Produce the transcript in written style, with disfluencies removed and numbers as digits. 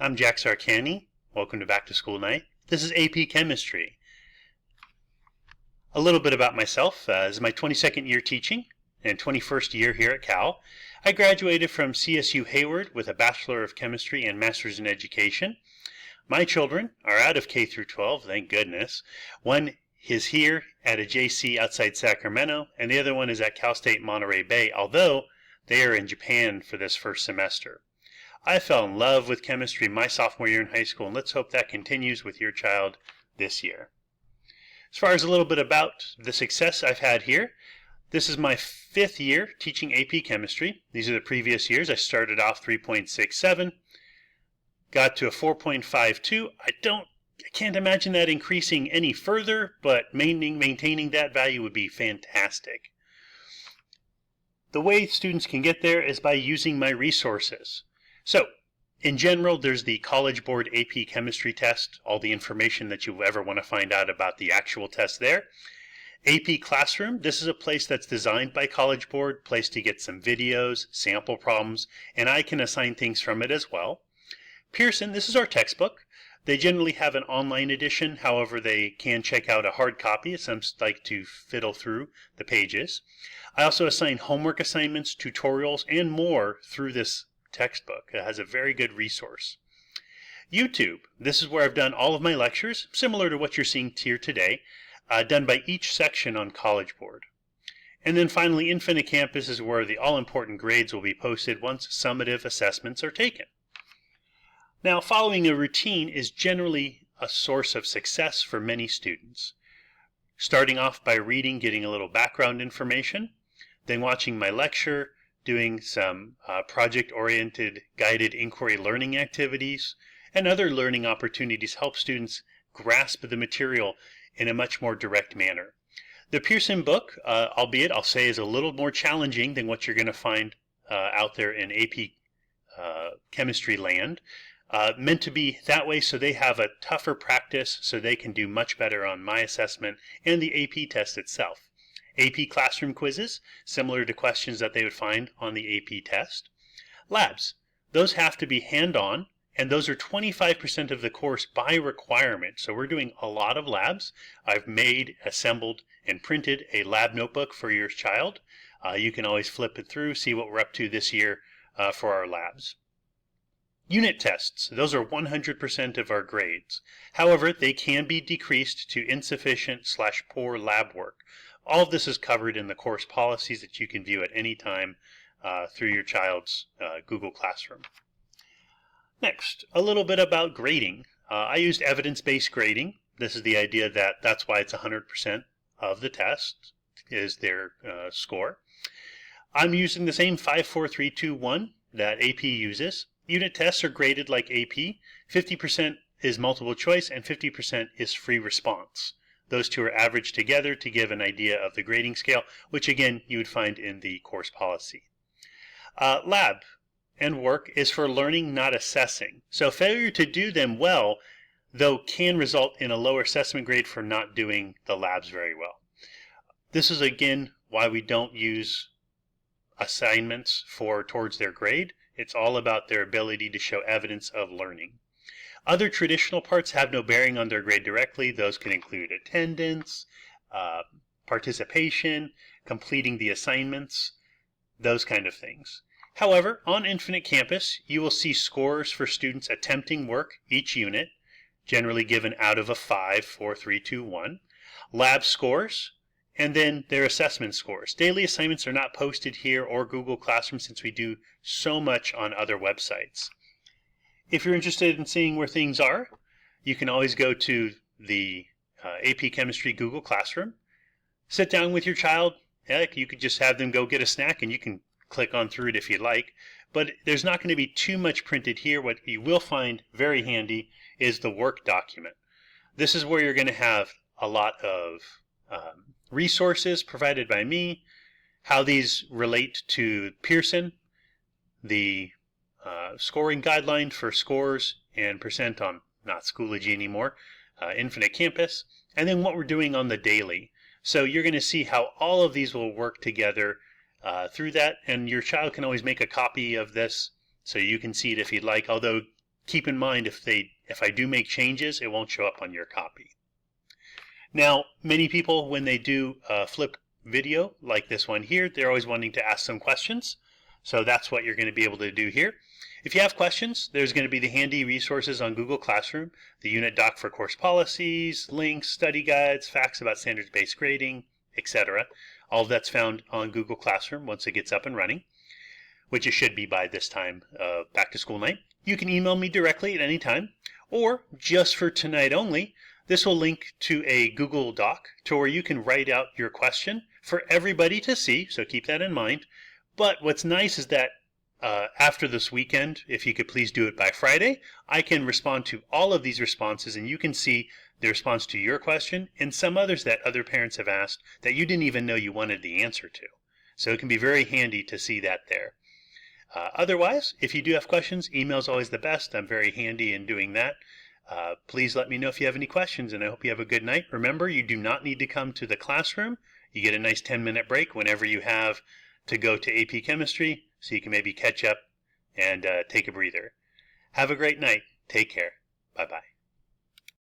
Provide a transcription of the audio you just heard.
I'm Jack Sarkany. Welcome to Back to School Night. This is AP Chemistry. A little bit about myself. This is my 22nd year teaching and 21st year here at Cal. I graduated from CSU Hayward with a Bachelor of Chemistry and Master's in Education. My children are out of K through 12, thank goodness. One is here at a JC outside Sacramento, and the other one is at Cal State Monterey Bay, although they are in Japan for this first semester. I fell in love with chemistry my sophomore year in high school, and let's hope that continues with your child this year. As far as a little bit about the success I've had here, this is my 5th year teaching AP Chemistry. These are the previous years. I started off 3.67, got to a 4.52. I can't imagine that increasing any further, but maintaining that value would be fantastic. The way students can get there is by using my resources. So, in general, there's the College Board AP Chemistry test, all the information that you ever want to find out about the actual test there. AP Classroom, this is a place that's designed by College Board, place to get some videos, sample problems, and I can assign things from it as well. Pearson, this is our textbook. They generally have an online edition, however they can check out a hard copy. Some like to fiddle through the pages. I also assign homework assignments, tutorials, and more through this textbook. It has a very good resource. YouTube, this is where I've done all of my lectures, similar to what you're seeing here today, done by each section on College Board. And then finally, Infinite Campus is where the all-important grades will be posted once summative assessments are taken. Now, following a routine is generally a source of success for many students. Starting off by reading, getting a little background information, then watching my lecture, doing some project-oriented guided inquiry learning activities, and other learning opportunities help students grasp the material in a much more direct manner. The Pearson book, albeit I'll say, is a little more challenging than what you're going to find out there in AP chemistry land. Meant to be that way so they have a tougher practice so they can do much better on my assessment and the AP test itself. AP Classroom quizzes, similar to questions that they would find on the AP test. Labs, those have to be hand-on, and those are 25% of the course by requirement. So we're doing a lot of labs. I've made, assembled, and printed a lab notebook for your child. You can always flip it through, see what we're up to this year for our labs. Unit tests, those are 100% of our grades. However, they can be decreased to insufficient/poor lab work. All of this is covered in the course policies that you can view at any time through your child's Google Classroom. Next, a little bit about grading. I used evidence-based grading. This is the idea that that's why it's 100% of the test is their score. I'm using the same 5, 4, 3, 2, 1 that AP uses. Unit tests are graded like AP. 50% is multiple choice and 50% is free response. Those two are averaged together to give an idea of the grading scale, which again you would find in the course policy. Lab and work is for learning, not assessing. So failure to do them well, though, can result in a lower assessment grade for not doing the labs very well. This is again why we don't use assignments towards their grade. It's all about their ability to show evidence of learning. Other traditional parts have no bearing on their grade directly. Those can include attendance, participation, completing the assignments, those kind of things. However, on Infinite Campus, you will see scores for students attempting work each unit, generally given out of a 5, 4, 3, 2, 1. Lab scores, and then their assessment scores. Daily assignments are not posted here or Google Classroom since we do so much on other websites. If you're interested in seeing where things are, you can always go to the AP Chemistry Google Classroom. Sit down with your child. Heck, you could just have them go get a snack and you can click on through it if you like. But there's not going to be too much printed here. What you will find very handy is the work document. This is where you're going to have a lot of resources provided by me, how these relate to Pearson, the scoring guideline for scores and percent on not Schoology anymore, Infinite Campus, and then what we're doing on the daily. So you're going to see how all of these will work together through that, and your child can always make a copy of this so you can see it if you'd like, although keep in mind if I do make changes, it won't show up on your copy. Now, many people, when they do a flip video like this one here, they're always wanting to ask some questions. So that's what you're going to be able to do here. If you have questions, there's going to be the handy resources on Google Classroom, the unit doc for course policies, links, study guides, facts about standards-based grading, etc. All of that's found on Google Classroom once it gets up and running, which it should be by this time back to school night. You can email me directly at any time, or just for tonight only, this will link to a Google Doc to where you can write out your question for everybody to see, so keep that in mind. But what's nice is that after this weekend, if you could please do it by Friday, I can respond to all of these responses, and you can see the response to your question and some others that other parents have asked that you didn't even know you wanted the answer to. So it can be very handy to see that there. Otherwise, if you do have questions, email is always the best. I'm very handy in doing that. Please let me know if you have any questions, and I hope you have a good night. Remember, you do not need to come to the classroom. You get a nice 10-minute break whenever you have to go to AP Chemistry, so you can maybe catch up and take a breather. Have a great night. Take care. Bye-bye.